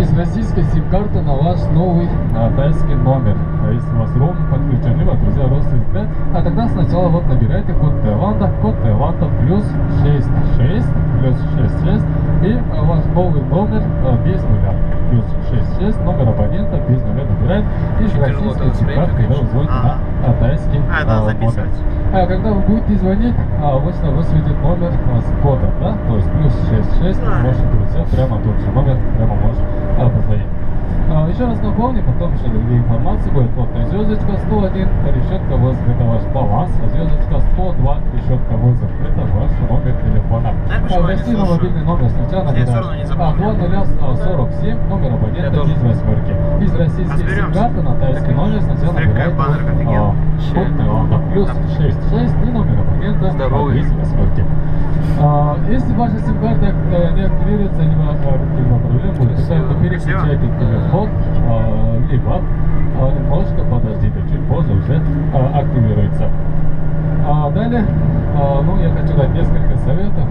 из российской сим-карты на ваш новый тайский номер. Если у вас роуминг подключен, либо друзья, родственники, а тогда сначала вот набирайте код Таиланда плюс 66 и ваш новый номер без нуля. Плюс 66, номер абонента без нуля набирает, и из российской сим-карты, когда вы звоните на тайский номер. Когда вы будете звонить, обычно высветит номер с кодом, да, то есть плюс 66, можете, друзья, прямо тот же номер, прямо можете позвонить. Еще раз напомню, потом еще другие информации будет. Вот звездочка 101, решетка вызов, это ваш баланс, звездочка 102, решетка вызов, это ваш номер телефона. В России на мобильный номер сначала набираем 2047, номер абонента из восьмерки. Из российской сим-карты на тайский номер сначала набираем код Таиланда плюс 66 и номер абонента из восьмерки. Если ваша сим-карта не активируется, либо какие-то проблемы будет, то переключайте телефон, либо немножко подождите, чуть позже уже активируется. Далее, я хочу дать несколько советов